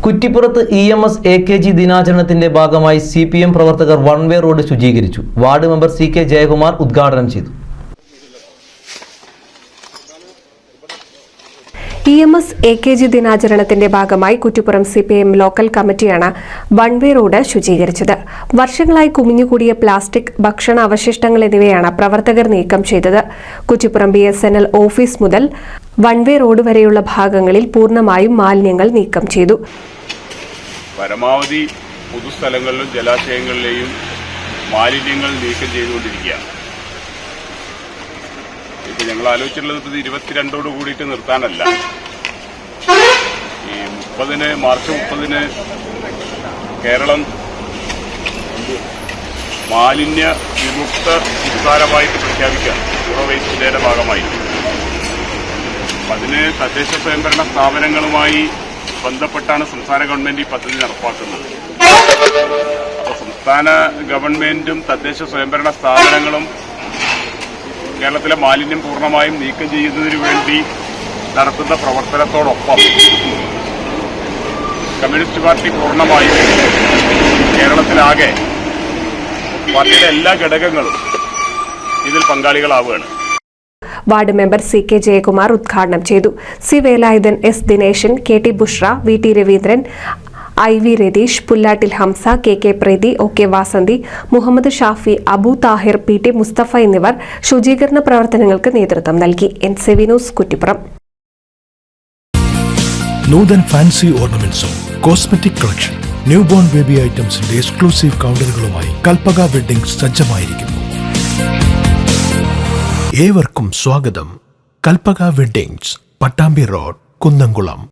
കുറ്റിപ്പുറത്ത് EMS AKG ദിനാചരണത്തിന്റെ ഭാഗമായി CPM പ്രവർത്തകർ വൺ വേ റോഡ് ശുചീകരിച്ചു. വാർഡ് മെമ്പർ CK ജയകുമാർ ഉദ്ഘാടനം ചെയ്തു. EMS AKG ദിനാചരണത്തിന്റെ ഭാഗമായി കുറ്റിപ്പുറം CPM ലോക്കൽ കമ്മിറ്റിയാണ് വൺ വേ റോഡ് ശുചീകരിച്ചത്. വർഷങ്ങളായി കുമിഞ്ഞുകൂടിയ പ്ലാസ്റ്റിക്, ഭക്ഷണ അവശിഷ്ടങ്ങൾ എന്നിവയാണ് പ്രവർത്തകർ നീക്കം ചെയ്തത്. കുറ്റിപ്പുറം BSNL ഓഫീസ് മുതൽ വൺ വേ റോഡ് വരെയുള്ള ഭാഗങ്ങളിൽ പൂർണ്ണമായും മാലിന്യങ്ങൾ നീക്കം ചെയ്തു. പരമാവധി പൊതുസ്ഥലങ്ങളിലും ജലാശയങ്ങളിലെയും മാലിന്യങ്ങൾ നീക്കം ചെയ്തുകൊണ്ടിരിക്കുകയാണ്. ഇപ്പോൾ ഞങ്ങൾ ആലോചിച്ചിട്ടുള്ളത് 22 കൂടിയിട്ട് നിർത്താനല്ല. ഈ മാർച്ച് 30 കേരളം മാലിന്യ വിമുക്ത സംസ്ഥാനമായിട്ട് പ്രഖ്യാപിക്കുകയാണ്. സീറോ വേസ്റ്റ് ഡേയുടെ ഭാഗമായി അതിന് തദ്ദേശ സ്വയംഭരണ സ്ഥാപനങ്ങളുമായി ബന്ധപ്പെട്ടാണ് സംസ്ഥാന ഗവൺമെന്റ് ഈ പദ്ധതി നടപ്പാക്കുന്നത്. അപ്പോൾ സംസ്ഥാന ഗവൺമെന്റും തദ്ദേശ സ്വയംഭരണ സ്ഥാപനങ്ങളും കേരളത്തിലെ മാലിന്യം പൂർണ്ണമായും നീക്കം ചെയ്യുന്നതിന് വേണ്ടി നടത്തുന്ന പ്രവർത്തനത്തോടൊപ്പം കമ്മ്യൂണിസ്റ്റ് പാർട്ടി പൂർണ്ണമായും കേരളത്തിലാകെ പാർട്ടിയുടെ എല്ലാ ഘടകങ്ങളും ഇതിൽ പങ്കാളികളാവുകയാണ്. വാർഡ് മെമ്പർ CK ജയകുമാർ ഉദ്ഘാടനം ചെയ്തു. C Velayudhan, S Dineshan, KT Bushra, VT Raveendran, IV Ratheesh, Pullattil Hamza, KK പ്രീതി, OK വാസന്തി, മുഹമ്മദ് ഷാഫി, അബു താഹിർ, PT മുസ്തഫ എന്നിവർ ശുചീകരണ പ്രവർത്തനങ്ങൾക്ക് നേതൃത്വം നൽകി. NCV news, Kuttippuram. Noothan fancy ഓർണമെന്റ്സും cosmetic collection, newborn baby ഐറ്റംസിന്റെ എക്സ്ക്ലൂസീവ് കൗണ്ടറുകളുമായി കൽപ്പക വെഡ്ഡിംഗ്സ് സജ്ജമായിരിക്കുന്നു. ഏവർക്കും സ്വാഗതം. Kalpaka weddings, Pattambi road, Kunnamkulam.